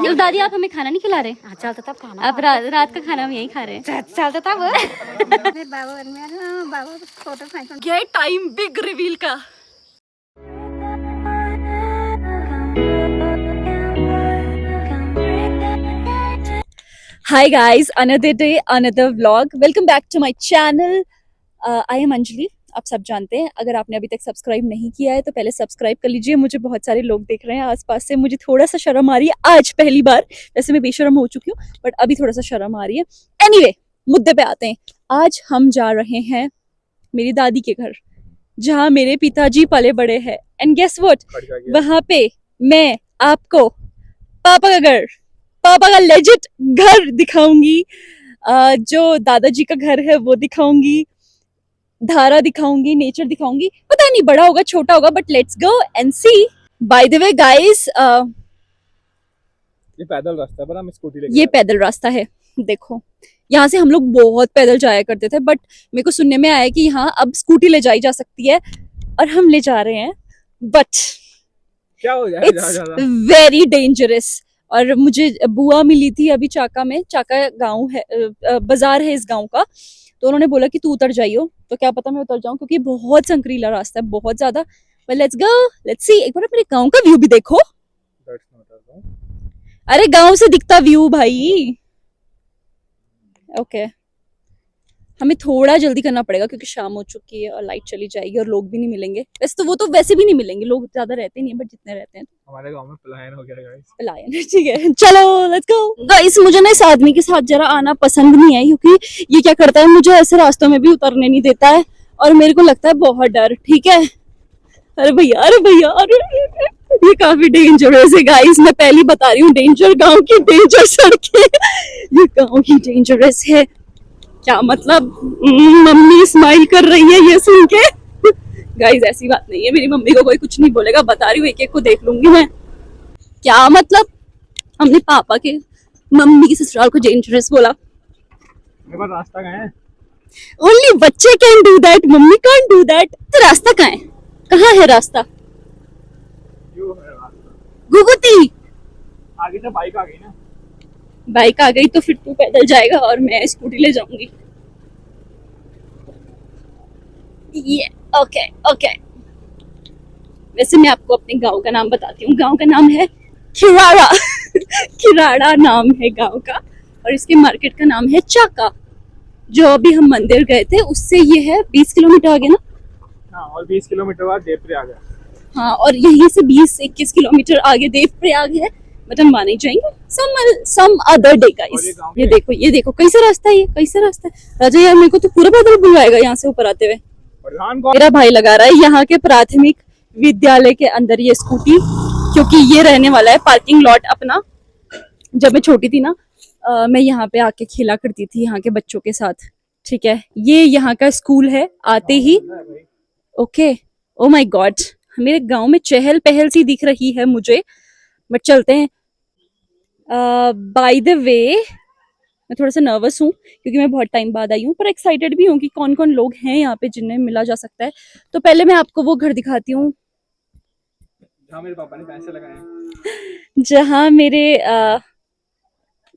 तो दादी आप हमें खाना नहीं खिला रहे? हाँ चलता तब खाना। आप रात का खाना हम यहीं खा रहे हैं। चलता तब बाबा फोटो खींच। ये टाइम बिग रिवील का। Hi guys, another day, another vlog. Welcome back to my channel. I am Anjali. आप सब जानते हैं, अगर आपने अभी तक सब्सक्राइब नहीं किया है तो पहले सब्सक्राइब कर लीजिए। मुझे बहुत सारे लोग देख रहे हैं आसपास से, मुझे थोड़ा सा शर्म आ रही है आज पहली बार। वैसे मैं बेशर्म हो चुकी हूँ बट अभी थोड़ा सा शर्म आ रही है। एनीवे, मुद्दे पे आते हैं। आज हम जा रहे हैं मेरी दादी के घर, जहाँ मेरे पिताजी पले बड़े हैं। एंड गेस व्हाट, वहाँ पे मैं आपको पापा का घर, पापा का लेजिट घर दिखाऊंगी। जो दादाजी का घर है वो दिखाऊंगी, धारा दिखाऊंगी, नेचर दिखाऊंगी। पता नहीं बड़ा होगा छोटा होगा, but let's go and see. By the way guys, ये पैदल रास्ता है पर हम स्कूटी लेके ये पैदल रास्ता है। देखो, यहाँ से हम लोग बहुत पैदल जाया करते थे, बट मेरे को सुनने में आया कि यहाँ अब स्कूटी ले जाई जा सकती है और हम ले जा रहे हैं। बट क्या हो जाएगा इट्स वेरी डेंजरस। और मुझे बुआ मिली थी अभी चाका में, चाका गांव है, बाजार है इस गांव का। तो उन्होंने बोला कि तू उतर जाइयो, तो क्या पता मैं उतर जाऊं, क्योंकि बहुत संकरीला रास्ता है, बहुत ज्यादा। But let's go, let's see. एक बार मेरे गांव का व्यू भी देखो। अरे गांव से दिखता व्यू भाई। ओके, हमें थोड़ा जल्दी करना पड़ेगा क्योंकि शाम हो चुकी है और लाइट चली जाएगी और लोग भी नहीं मिलेंगे। वैसे तो वो तो वैसे भी नहीं मिलेंगे, लोग ज्यादा रहते नहीं है, बट जितने रहते हैं हमारे गांव में पलायन हो गया गाइस। पलायन। ठीक है, चलो लेट्स गो गाइस। मुझे ना इस आदमी के साथ जरा आना पसंद नहीं है, क्योंकि ये क्या करता है, मुझे ऐसे रास्तों में भी उतरने नहीं देता है और मेरे को लगता है बहुत डर। ठीक है, अरे भैया, अरे भैया, अरे ये काफी डेंजरस है गाइस। मैं पहली बता रही हूँ, डेंजर गांव की डेंजर सड़कें। ये गांव की डेंजरस है। क्या मतलब, मम्मी स्माइल कर रही है ये सुन के। गाइस ऐसी बात नहीं है, मेरी मम्मी को कोई कुछ नहीं बोलेगा, बता रही हूँ, एक एक को देख लूंगी मैं। क्या मतलब, हमने पापा के मम्मी की ससुराल को डेंजरस बोला। मेरे पास रास्ता कहाँ है? ओनली बच्चे can do that, mummy can do that. तो रास्ता कहाँ है, कहाँ है रास्ता? यो है रास्ता। गुगुती, आगे से बाइक आ गई ना। बाइक आ गई तो फिर तू पैदल जाएगा और मैं स्कूटी ले जाऊंगी। ये ओके ओके। वैसे मैं आपको अपने गांव का नाम बताती हूँ। गांव का नाम है खिराड़ा। खिराड़ा नाम है गांव का, और इसके मार्केट का नाम है चाका। जो अभी हम मंदिर गए थे उससे ये है 20 किलोमीटर आगे ना। हाँ, और 20 किलोमीटर बाद देवप्रयाग है। हाँ, और यहीं से 20-21 किलोमीटर आगे देवप्रयाग है। बट हम मान ही जाएंगे some other day guys। ये देखो कैसे रास्ता है, ये कैसे रास्ता है। राजा यार, मेरे को तो पूरा पैदल बुलवाएगा यहाँ से ऊपर आते हुए। मेरा भाई लगा रहा है यहाँ के प्राथमिक विद्यालय के अंदर ये स्कूटी, क्योंकि ये रहने वाला है पार्किंग लॉट अपना। जब मैं छोटी थी ना, मैं यहाँ पे आके खेला करती थी यहाँ के बच्चों के साथ। ठीक है, ये यहाँ का स्कूल है आते ही। ओके, ओ माय गॉड, मेरे गांव में चहल पहल सी दिख रही है मुझे। बट चलते हैं। बाय द वे, मैं थोड़ा सा नर्वस हूँ क्योंकि मैं बहुत टाइम बाद आई हूँ, पर एक्साइटेड भी हूँ कि कौन कौन लोग हैं यहाँ पे जिन्हें मिला जा सकता है। तो पहले मैं आपको वो घर दिखाती हूँ जहाँ मेरे पापा ने पैसे लगाए हैं। जहाँ मेरे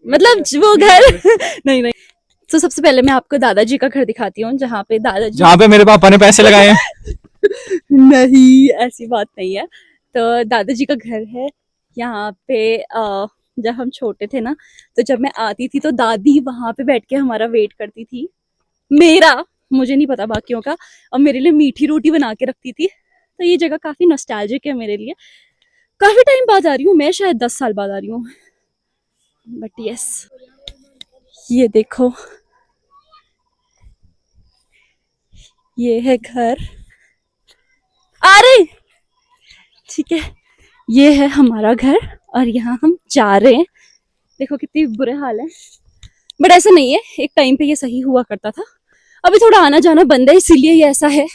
मतलब वो घर नहीं नहीं। तो सबसे पहले मैं आपको दादाजी का घर दिखाती हूँ, जहाँ पे दादाजी, जहाँ पे मेरे पापा ने पैसे लगाए हैं। नहीं, ऐसी बात नहीं है। तो दादाजी का घर है यहाँ पे। जब हम छोटे थे ना, तो जब मैं आती थी तो दादी वहां पे बैठ के हमारा वेट करती थी। मेरा, मुझे नहीं पता बाकियों का, और मेरे लिए मीठी रोटी बना के रखती थी। तो ये जगह काफी नॉस्टैल्जिक है मेरे लिए। काफी टाइम बाद आ रही हूँ मैं, शायद 10 साल बाद आ रही हूँ। बट यस, ये देखो, ये है घर। अरे ठीक है, ये है हमारा घर और यहाँ हम जा रहे हैं। देखो कितनी बुरे हाल है, बट ऐसा नहीं है, एक टाइम पे ये सही हुआ करता था। अभी थोड़ा आना जाना बंद है, इसीलिए ये ऐसा है।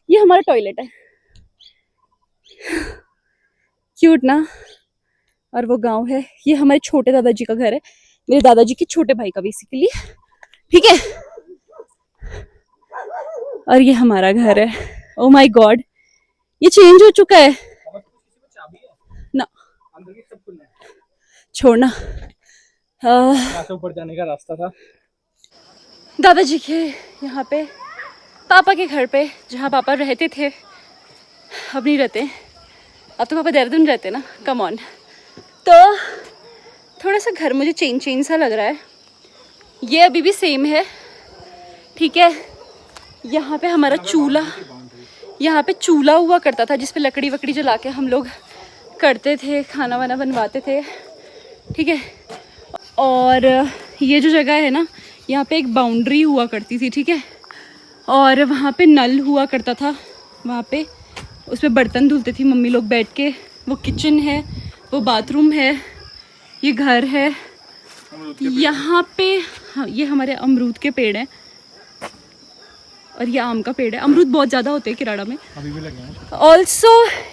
ये हमारा टॉयलेट है, क्यूट ना। और वो गांव है, ये हमारे छोटे दादाजी का घर है, मेरे दादाजी के छोटे भाई का बेसिकली। ठीक है, और ये हमारा घर है। ओ माय गॉड, ये चेंज हो चुका है ना। बिल्कुल नहीं। छोड़ना। यहाँ से ऊपर जाने का रास्ता था। दादाजी के यहाँ पे, पापा के घर पे, जहाँ पापा रहते थे, अब नहीं रहते। अब तो पापा देहरादून रहते ना, कम ऑन। तो थोड़ा सा घर मुझे चेंज सा लग रहा है। ये अभी भी सेम है, ठीक है। यहाँ पे हमारा चूल्हा, यहाँ पे चूल्हा हुआ करता था जिस पे लकड़ी वकड़ी जला के हम लोग करते थे, खाना वाना बनवाते थे, ठीक है। और ये जो जगह है ना, यहाँ पे एक बाउंड्री हुआ करती थी, ठीक है। और वहाँ पे नल हुआ करता था, वहाँ पे उस पर बर्तन धुलते थी मम्मी लोग बैठ के। वो किचन है, वो बाथरूम है, ये घर है। यहाँ पे हाँ, ये हमारे अमरूद के पेड़ हैं और ये आम का पेड़ है। अमरूद बहुत ज़्यादा होते हैं किराड़ा में, अभी भी लगे हैं। ऑल्सो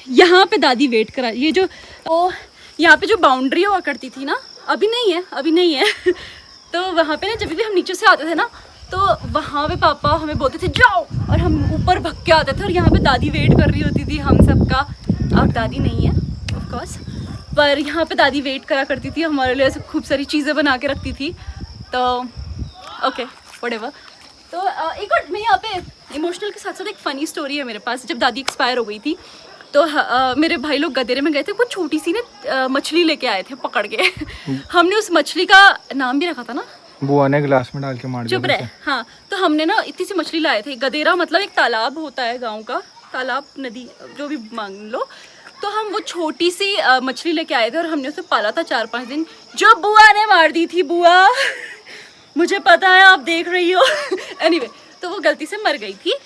यहाँ पे दादी वेट करा, ये जो ओ यहाँ पे जो बाउंड्री हुआ करती थी ना, अभी नहीं है तो वहाँ पे ना जब भी हम नीचे से आते थे ना, तो वहाँ पे पापा हमें बोलते थे जाओ, और हम ऊपर भग के आते थे। और यहाँ पे दादी वेट कर रही होती थी हम सबका। अब दादी नहीं है ऑफ कोर्स, पर यहाँ पे दादी वेट करा करती थी हमारे लिए, ऐसे खूब सारी चीज़ें बना के रखती थी। तो ओके व्हाटएवर। तो एक और मैं यहाँ पे इमोशनल के साथ साथ एक फ़नी स्टोरी है मेरे पास। जब दादी एक्सपायर हो गई थी तो मेरे भाई लोग गदेरे में गए थे, कुछ छोटी सी ना मछली लेके आए थे पकड़ के हमने उस मछली का नाम भी रखा था ना, बुआ ने गिलास में डाल के मार दिया। चुप रहे। हाँ, तो हमने ना इतनी सी मछली लाए थे। गदेरा मतलब एक तालाब होता है गांव का, तालाब नदी जो भी मान लो। तो हम वो छोटी सी मछली लेके आए थे और हमने उसे पाला था 4-5 दिन, जो बुआ ने मार दी थी। बुआ मुझे पता है आप देख रही हो एनीवे, तो वो गलती से मर गई थी।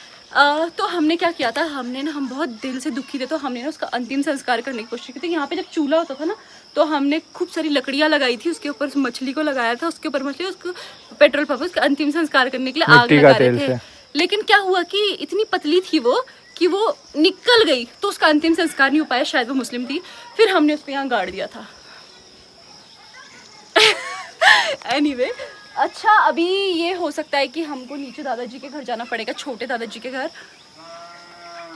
तो हमने क्या किया था, हम बहुत दिल से दुखी थे, तो हमने ना उसका अंतिम संस्कार करने की कोशिश की थी। यहाँ पे जब चूल्हा होता था ना, तो हमने खूब सारी लकड़ियाँ लगाई थी, उसके ऊपर उस मछली को लगाया था, उसके ऊपर मछली, उसको पेट्रोल पंप, उसका अंतिम संस्कार करने के लिए आग लगा रहे थे। लेकिन क्या हुआ कि इतनी पतली थी वो कि वो निकल गई, तो उसका अंतिम संस्कार नहीं हो पाया। शायद वो मुस्लिम थी, फिर हमने उसको यहाँ गाड़ दिया था एनीवे, अच्छा अभी ये हो सकता है कि हमको नीचे दादाजी के घर जाना पड़ेगा, छोटे दादाजी के घर।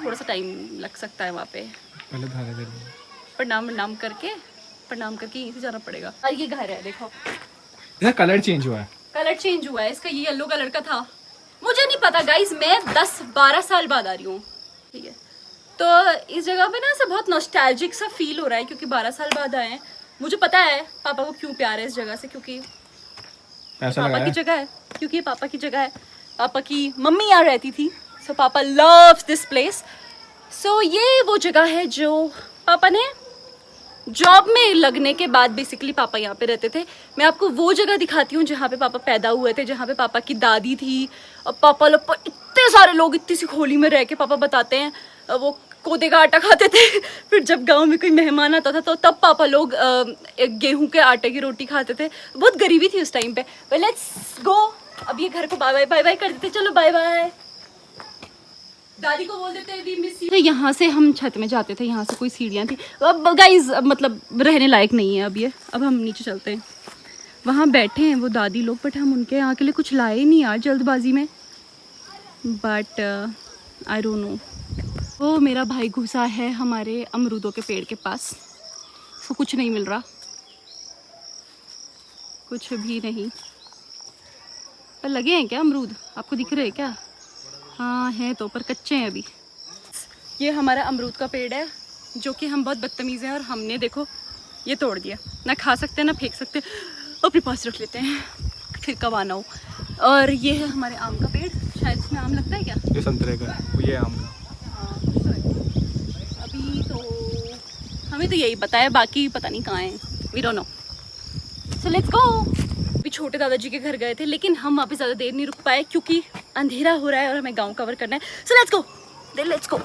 थोड़ा सा टाइम लग सकता है वहाँ पे, पहले प्रणाम करके यहीं से जाना पड़ेगा। और ये घर है, देखो इसका कलर चेंज हुआ है। कलर चेंज हुआ है इसका, ये येलो कलर का था। मुझे नहीं पता गाइज, मैं 10-12 साल बाद आ रही हूँ, ठीक है। तो इस जगह पे ना ऐसा बहुत नॉस्टैल्जिक सा फील हो रहा है, क्योंकि 12 साल बाद आए हैं। मुझे पता है पापा को क्यों प्यार है इस जगह से, क्योंकि पापा की जगह है, क्योंकि ये पापा की जगह है। पापा की मम्मी यहाँ रहती थी, सो पापा लव्स दिस प्लेस। सो ये वो जगह है जो पापा ने जॉब में लगने के बाद बेसिकली पापा यहाँ पे रहते थे। मैं आपको वो जगह दिखाती हूँ जहाँ पे पापा पैदा हुए थे, जहाँ पे पापा की दादी थी। और पापा लोग पर इतने सारे लोग इतनी सी खोली में रह के, पापा बताते हैं वो कोदे का आटा खाते थे फिर जब गांव में कोई मेहमान आता था तो तब पापा लोग गेहूं के आटे की रोटी खाते थे। बहुत गरीबी थी उस टाइम पे। लेट्स गो, अब ये घर को बाय बाय कर देते, चलो बाय बाय। दादी को बोल देते वी मिस यू। यहाँ से हम छत में जाते थे, यहाँ से कोई सीढ़ियाँ थी। अब गाइज मतलब रहने लायक नहीं है अब ये, अब हम नीचे चलते हैं। वहाँ बैठे हैं वो दादी लोग, बट हम उनके यहाँ के लिए कुछ लाए नहीं यार जल्दबाजी में, बट आई डोंट नो। वो मेरा भाई घुसा है हमारे अमरूदों के पेड़ के पास, उसको कुछ नहीं मिल रहा, कुछ भी नहीं। पर लगे हैं क्या अमरूद, आपको दिख रहे हैं क्या? हाँ हैं तो, पर कच्चे हैं अभी। ये हमारा अमरूद का पेड़ है, जो कि हम बहुत बदतमीज़ हैं और हमने देखो ये तोड़ दिया। ना खा सकते ना फेंक सकते, अपने पास रख लेते हैं फिर कब आना हो। और ये है हमारे आम का पेड़, शायद इसमें आम लगता है क्या? ये संतरे का, ये आम का। अभी तो हमें तो यही पता है, बाकी पता नहीं कहाँ है, we don't know. So let's go. अभी छोटे दादाजी के घर गए थे, लेकिन हम वहाँ पे ज़्यादा देर नहीं रुक पाए क्योंकि अंधेरा हो रहा है और हमें गांव कवर करना है। सो लेट्स गो।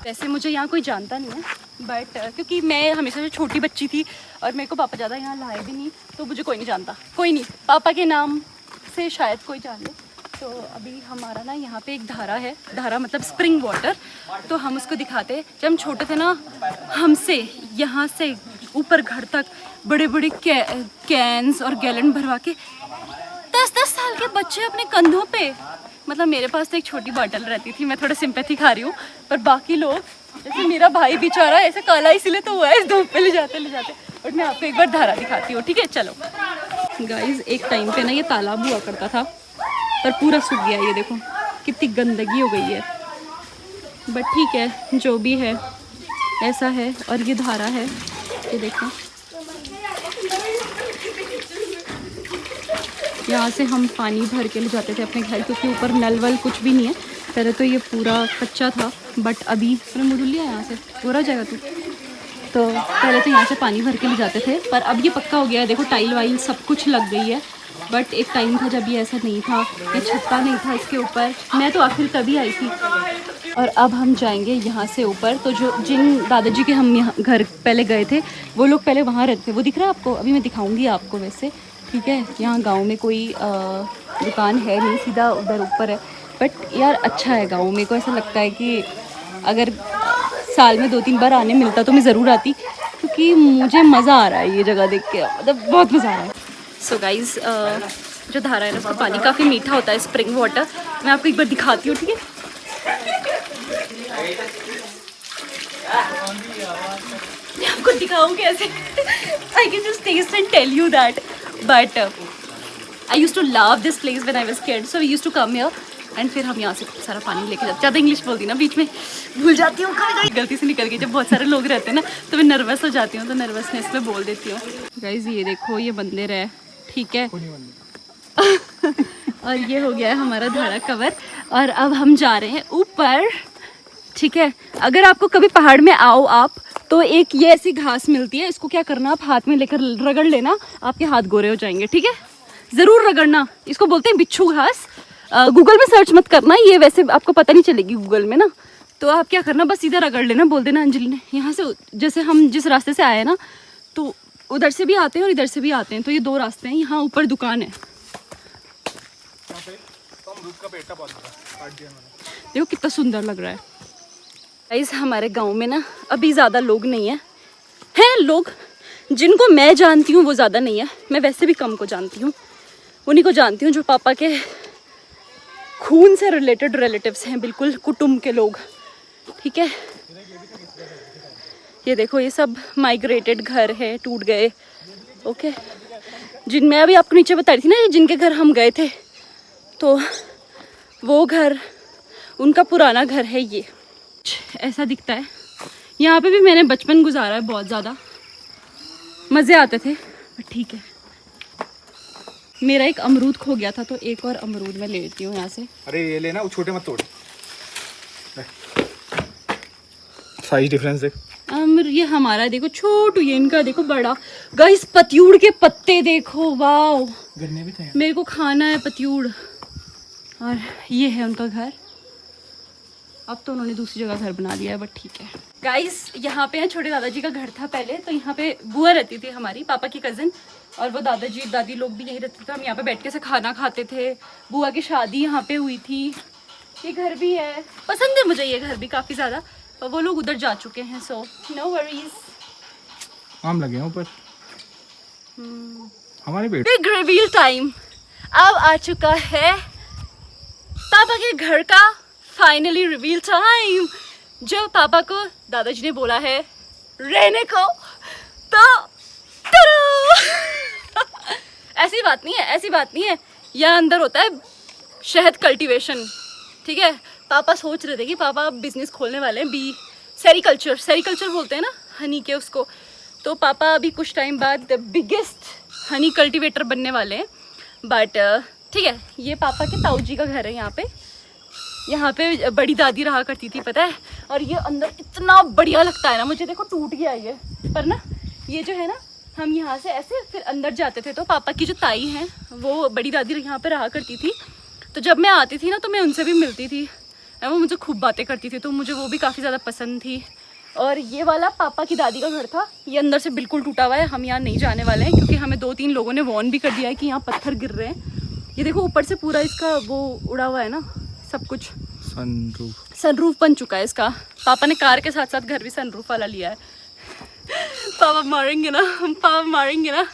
वैसे मुझे यहाँ कोई जानता नहीं है, बट क्योंकि मैं हमेशा से छोटी बच्ची थी और मेरे को पापा ज़्यादा यहाँ लाए भी नहीं, तो मुझे कोई नहीं जानता। कोई नहीं, पापा के नाम से शायद कोई जान ले। तो अभी हमारा ना यहाँ पे एक धारा है, धारा मतलब स्प्रिंग वाटर, तो हम उसको दिखाते। जब हम छोटे थे ना, हमसे यहाँ से ऊपर घर तक बड़े बड़े कैन्स और गैलन भरवा के 10-10 साल के बच्चे अपने कंधों पे, मतलब मेरे पास तो एक छोटी बॉटल रहती थी, मैं थोड़ा सिंपैथी खा रही हूँ, पर बाकी लोग जैसे मेरा भाई बेचारा ऐसे काला इसीलिए तो हुआ है इस धूप पे ले जाते बट मैं आपको एक बार धारा दिखाती हूँ, ठीक है। चलो गाइज, एक टाइम पे ना ये तालाब हुआ करता था पर पूरा सूख गया, ये देखो कितनी गंदगी हो गई है, बट ठीक है जो भी है ऐसा है। और ये धारा है, ये देखो यहाँ से हम पानी भर के ले जाते थे अपने घर, क्योंकि ऊपर नल वल कुछ भी नहीं है। पहले तो ये पूरा कच्चा था बट अभी मैंने मुड़ लिया यहाँ से, पूरा जाएगा तू। तो पहले तो यहाँ से पानी भर के ले जाते थे पर अब ये पक्का हो गया है, देखो टाइल वाइल सब कुछ लग गई है। बट एक टाइम था जब ये ऐसा नहीं था, ये छत्ता नहीं था इसके ऊपर, मैं तो आखिर तभी आई थी। और अब हम जाएंगे यहाँ से ऊपर। तो जो जिन दादाजी के हम यहाँ घर पहले गए थे वो लोग पहले वहाँ रहते थे, वो दिख रहा है आपको, अभी मैं दिखाऊंगी आपको वैसे, ठीक है। यहाँ गांव में कोई दुकान है नहीं, सीधा उधर ऊपर है। बट यार अच्छा है गांव, मेरे को ऐसा लगता है कि अगर साल में 2-3 बार आने मिलता तो मैं ज़रूर आती, क्योंकि मुझे मज़ा आ रहा है ये जगह देख के, मतलब बहुत मज़ा आ रहा है। सो गाइज़, जो धारा है ना उसका पानी काफ़ी मीठा होता है, स्प्रिंग वाटर। मैं आपको एक बार दिखाती हूँ, ठीक है। मैं आपको दिखाऊँ कैसे, I can just taste and tell you that, but I use to love this place when I was kid, so we use to come here and फिर हम यहाँ से सारा पानी लेके जाते। ज़्यादा इंग्लिश बोलती ना, बीच में भूल जाती हूँ, गलती से निकल गई। जब बहुत सारे लोग रहते हैं ना तो मैं नर्वस हो जाती हूँ, तो नर्वसनेस में बोल देती हूँ। गाइज ये देखो ये मंदिर है, ठीक है। और ये हो गया है हमारा धारा कवर, और अब हम जा रहे हैं ऊपर, ठीक है। अगर आपको कभी पहाड़ में आओ आप, तो एक ये ऐसी घास मिलती है, इसको क्या करना आप हाथ में लेकर रगड़ लेना, आपके हाथ गोरे हो जाएंगे, ठीक है। ज़रूर रगड़ना, इसको बोलते हैं बिच्छू घास। गूगल में सर्च मत करना, ये वैसे आपको पता नहीं चलेगी गूगल में ना। तो आप क्या करना, बस सीधा रगड़ लेना, बोल देना अंजलि ने यहाँ से, जैसे हम जिस रास्ते से आए ना तो उधर से भी आते हैं और इधर से भी आते हैं, तो ये 2 रास्ते हैं। यहाँ ऊपर दुकान है, देखो कितना सुंदर लग रहा है। गाइस हमारे गांव में ना अभी ज़्यादा लोग नहीं हैं लोग जिनको मैं जानती हूँ वो ज़्यादा नहीं है, मैं वैसे भी कम को जानती हूँ, उन्हीं को जानती हूँ जो पापा के खून से रिलेटेड रिलेटिव्स हैं, बिल्कुल कुटुंब के लोग, ठीक है। ये देखो ये सब माइग्रेटेड घर है, टूट गए, ओके। जिनमें अभी आपको नीचे बता रही थी ना, जिनके घर हम गए थे, तो वो घर उनका पुराना घर है। ये ऐसा दिखता है। यहाँ पे भी मैंने बचपन गुजारा है, बहुत ज़्यादा मज़े आते थे, बट ठीक है। मेरा एक अमरूद खो गया था, तो एक और अमरूद मैं ले लेती हूँ यहाँ से। अरे ये लेना, वो छोटे मत तोड़, साइज डिफरेंस देख। ये हमारा देखो छोटू, ये इनका देखो बड़ा। गाइस पतियूड़ के पत्ते देखो, वाओ, गन्ने भी थे, मेरे को खाना है पतियूड़। और ये है उनका घर, अब तो उन्होंने दूसरी जगह घर बना लिया है, बट ठीक है। गाइस यहाँ पे छोटे दादाजी का घर था पहले, तो यहाँ पे बुआ रहती थी हमारी, पापा की कज़न, और वो दादाजी दादी लोग भी यहीं रहते थे। हम यहाँ पे बैठ के से खाना खाते थे। बुआ की शादी यहाँ पे हुई थी। ये घर भी है, पसंद है मुझे ये घर भी काफ़ी ज़्यादा, और वो लोग उधर जा चुके हैं, सो नो वरीज। आम लगे हैं ऊपर हमारे पेट। बिग रिवील टाइम अब आ चुका है, पापा के घर का फाइनली रिवील टाइम। जो पापा को दादाजी ने बोला है रहने को, तो ऐसी बात नहीं है, ऐसी बात नहीं है। यहाँ अंदर होता है शहद कल्टीवेशन, ठीक है। पापा सोच रहे थे कि पापा बिजनेस खोलने वाले हैं, बी सेरीकल्चर बोलते हैं ना हनी के उसको। तो पापा अभी कुछ टाइम बाद द बिगेस्ट हनी कल्टीवेटर बनने वाले हैं। बट ठीक है, ये पापा के ताऊ जी का घर है। यहाँ पे बड़ी दादी रहा करती थी, पता है। और ये अंदर इतना बढ़िया लगता है ना मुझे, देखो टूट गया ये, पर ना ये जो है ना, हम यहाँ से ऐसे फिर अंदर जाते थे, तो पापा की जो ताई हैं वो बड़ी दादी यहाँ पे रहा करती थी। तो जब मैं आती थी ना तो मैं उनसे भी मिलती थी, वो मुझे खूब बातें करती थी, तो मुझे वो भी काफ़ी ज़्यादा पसंद थी। और ये वाला पापा की दादी का घर था, ये अंदर से बिल्कुल टूटा हुआ है। हम यहाँ नहीं जाने वाले हैं, क्योंकि हमें 2-3 लोगों ने वार्न भी कर दिया है कि यहाँ पत्थर गिर रहे हैं। ये देखो ऊपर से पूरा इसका वो उड़ा हुआ है ना, सब कुछ सनरूफ बन चुका है इसका। पापा ने कार के साथ साथ घर भी सनरूफ वाला लिया है। पापा मारेंगे ना, पापा मारेंगे ना,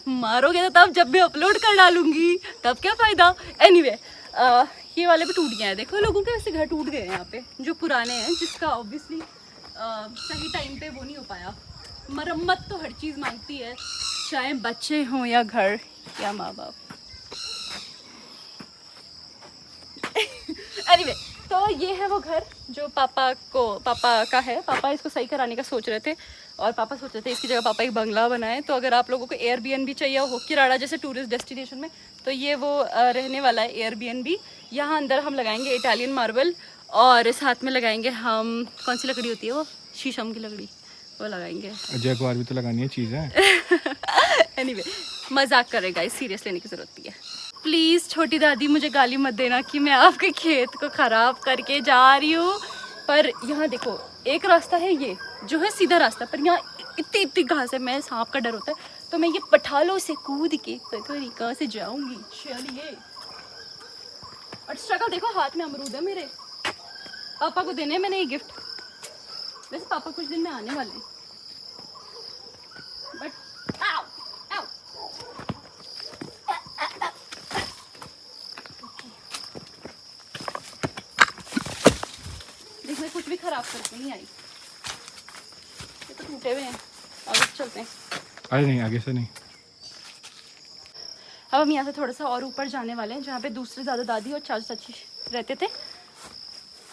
मारोगे तो तब जब भी अपलोड कर डालूंगी, तब क्या फ़ायदा। एनीवे ये वाले भी टूट गए हैं, देखो लोगों के वैसे घर टूट गए हैं यहाँ पे, जो पुराने हैं, जिसका ऑब्वियसली सही टाइम पे वो नहीं हो पाया। मरम्मत तो हर चीज़ मांगती है, चाहे बच्चे हों या घर या माँ बाप। एनीवे, तो ये है वो घर जो पापा का है। पापा इसको सही कराने का सोच रहे थे और पापा सोच रहे थे इसकी जगह पापा एक बंगला बनाए। तो अगर आप लोगों को एयरबीएनबी चाहिए हो किराड़ा जैसे टूरिस्ट डेस्टिनेशन में, तो ये वो रहने वाला है एयरबीएनबी। यहाँ अंदर हम लगाएंगे इटालियन मार्बल और साथ में लगाएंगे हम, कौन सी लकड़ी होती है वो, शीशम की लकड़ी, वो लगाएंगे। जगवार भी तो लगानी है चीज़ है। एनीवे, मजाक करेगा, इस सीरियस लेने की जरूरत नहीं है। प्लीज़ छोटी दादी मुझे गाली मत देना कि मैं आपके खेत को ख़राब करके जा रही हूँ। पर यहाँ देखो, एक रास्ता है ये जो है सीधा रास्ता, पर यहाँ इतनी इतनी घास है, मैं सांप का डर होता है, तो मैं ये पठालों से कूद के तरीका से जाऊँगी। चलिए, और स्ट्रगल देखो, हाथ में अमरूद है मेरे, पापा को देने मैंने ये गिफ्ट। वैसे पापा कुछ दिन में आने वाले हैं, बट आओ आओ। इसमें कुछ भी खराब करके नहीं आई, ये तो टूटे हुए हैं। आगे चलते हैं। अरे नहीं, आगे से नहीं। अब हम यहाँ से थोड़ा सा और ऊपर जाने वाले हैं, जहाँ पे दूसरे दादा दादी और चाचा चाची रहते थे।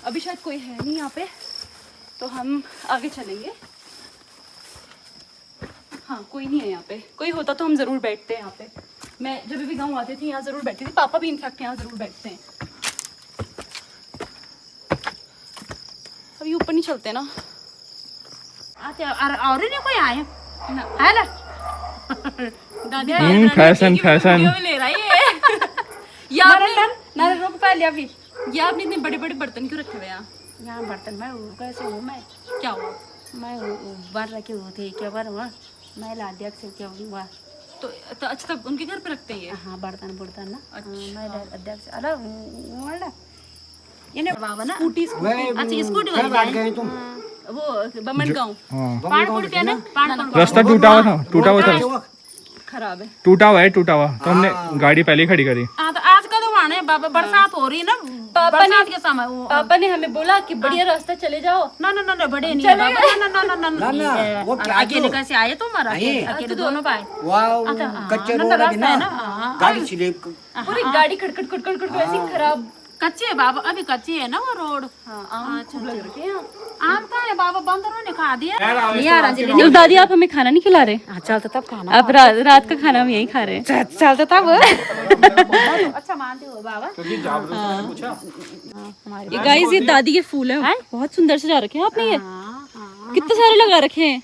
अभी शायद कोई है नहीं यहाँ पे, तो हम आगे चलेंगे। हाँ, कोई नहीं है यहाँ पे। कोई होता तो हम ज़रूर बैठते हैं यहाँ पे। मैं जब भी गाँव आती थी यहाँ ज़रूर बैठती थी, पापा भी इनफैक्ट यहाँ ज़रूर बैठते हैं। अभी ऊपर नहीं चलते ना। और नहीं कोई आए ना है ना। दादी फैशन फैशन ले रहा है ये आपने रुक पहले अभी ये आपने इतने बड़े बड़े बर्तन क्यों रखे हुए हैं यहाँ बर्तन मैं कैसे हूँ मैं क्या हुआ मैं बार रखे हुए थे क्या बार हुआ मैं अध्यक्ष से क्या हुआ तो अच्छा तब उनके घर पे रखते हैं ये हाँ बर्तन बर्तन ना अच्छा। मैं अध्यक्ष अरे ये बाबा ना स्कूटी अच्छा स्कूटी वाली वो बमन गाँव पानपुर पे ना पानपुर रास्ता टूटा हुआ था खराब है टूटा हुआ तो हमने गाड़ी पहले ही खड़ी करी। हाँ तो आज कदम आने बाबा बरसात हो रही है ना बरसात के समय पापा ने हमें बोला कि बढ़िया रास्ता चले जाओ ना ना ना बड़े नहीं है बाबा ना वो अकेले कैसे आए तुम अकेले दोनों भाई कच्चे रोड है ना गाड़ी स्लिप पूरी गाड़ी खड़खड़ खड़खड़ खड़खड़ ऐसी खराब कच्चे है बाबा अभी कच्चे है ना वो रोड लग रखे हैं आम का है बाबा बंदरों ने खा दिया दादी आप हमें खाना नहीं खिला रहे चलते तब खाना आप रात का खाना हम यही खा रहे हैं चलते तब अच्छा मानते हो बाबा ये गाइस ये दादी के फूल हैं बहुत सुंदर सजा रखे हैं आपने ये कितने सारे लगा रखे हैं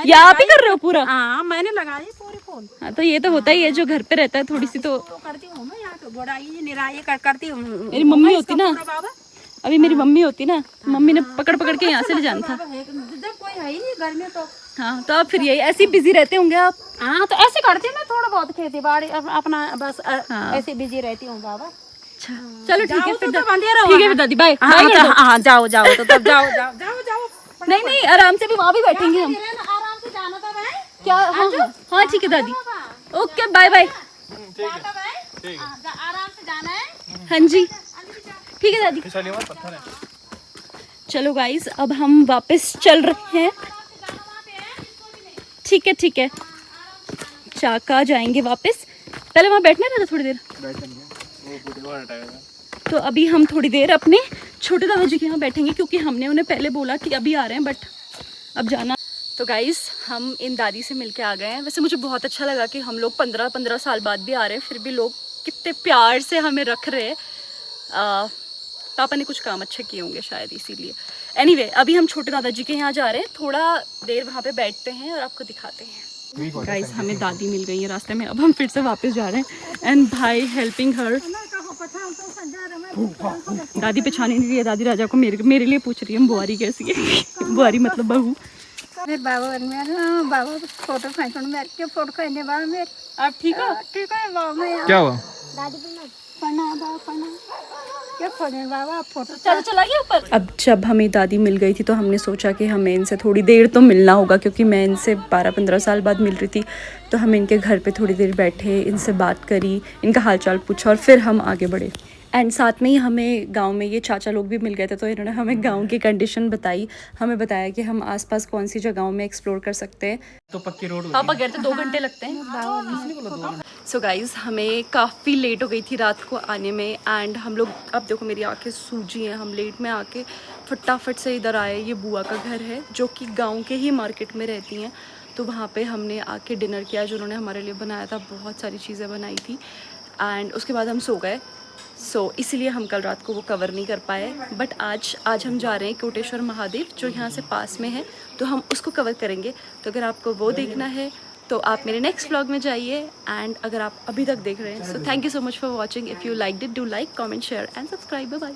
ये आप ही कर रहे हो पूरा हाँ मैंने लगाए पूरे फूल हाँ तो ये तो होता ही है जो घर पे रहता है थोड़ी सी तो करती हूँ मैं यहाँ पे गोड़ाई निराई करती हूँ मेरी मम्मी होती ना अभी मेरी मम्मी होती ना मम्मी ने पकड़ पकड़ के यहाँ से ले जाना था जब कोई है ही नहीं घर में तो हाँ तो आप फिर यही ऐसे ही बिजी रहते होंगे आप हाँ तो ऐसे करती हूँ मैं थोड़ा बहुत खेती बाड़ी अपना बस ऐसे बिजी रहती हूँ बाबा चलो ठीक है फिर ठीक है दादी बाय हाँ जाओ जाओ तो तब जाओ जाओ जाओ जाओ नहीं नहीं आराम से भी वहाँ भी बैठेंगे हम आराम से जाना था भाई क्या हाँ ठीक है दादी ओके बाय बाय आराम से जाना है हाँ जी ठीक है दादी चलो गाइस अब हम वापस चल रहे हैं ठीक है चाका जाएंगे वापस पहले वहाँ बैठना था थोड़ी देर तो अभी हम थोड़ी देर अपने छोटे दादाजी के यहाँ बैठेंगे क्योंकि हमने उन्हें पहले बोला कि अभी आ रहे हैं बट अब जाना तो गाइस हम इन दादी से मिलके आ गए हैं वैसे मुझे बहुत अच्छा लगा कि हम लोग 15 साल बाद भी आ रहे हैं फिर भी लोग कितने प्यार से हमें रख रहे हैं पापा ने कुछ काम अच्छे किए होंगे शायद इसीलिए एनीवे अभी हम छोटे दादाजी के यहाँ जा रहे हैं थोड़ा देर वहाँ पे बैठते हैं और आपको दिखाते हैं गाइस हमें दादी मिल गई है रास्ते में अब हम फिर से वापस जा रहे हैं एंड भाई हेल्पिंग हर दादी पहचाने नहीं रही है दादी राजा को मेरे लिए पूछ रही है बुआरी कैसी है बुआरी मतलब बहू मेरे बाबा फोटो खींचने मेरे के फोटो खींचने बाबा मेरे आप ठीक हो ठीक है बाबा मैं क्या हुआ दादी बाबा क्या खोजने बाबा फोटो चला गया ऊपर अब जब हमें दादी मिल गई थी तो हमने सोचा कि हमें इनसे थोड़ी देर तो मिलना होगा क्योंकि मैं इनसे 12-15 साल बाद मिल रही थी तो हम इनके घर पे थोड़ी देर बैठे इनसे बात करी इनका हालचाल पूछा और फिर हम आगे बढ़े एंड साथ में ही हमें गांव में ये चाचा लोग भी मिल गए थे, तो इन्होंने हमें गांव की कंडीशन बताई, हमें बताया कि हम आसपास कौन सी जगहों में एक्सप्लोर कर सकते हैं। तो पक्की रोड पापा कहते 2 घंटे लगते हैं। सो गाइज़ हमें काफ़ी लेट हो गई थी रात को आने में, एंड हम लोग, अब देखो मेरी आंखें सूजी हैं, हम लेट में आके फटाफट से इधर आए। ये बुआ का घर है जो कि गांव के ही मार्केट में रहती हैं, तो वहाँ पे हमने आके डिनर किया जो उन्होंने हमारे लिए बनाया था, बहुत सारी चीज़ें बनाई थी। एंड उसके बाद हम सो गए। इसलिए हम कल रात को वो कवर नहीं कर पाए, बट आज हम जा रहे हैं कोटेश्वर महादेव जो यहाँ से पास में है, तो हम उसको कवर करेंगे। तो अगर आपको वो देखना है तो आप मेरे नेक्स्ट व्लॉग में जाइए। एंड अगर आप अभी तक देख रहे हैं, so thank you so much for watching. If you like it, do like, comment, share and subscribe. Bye bye.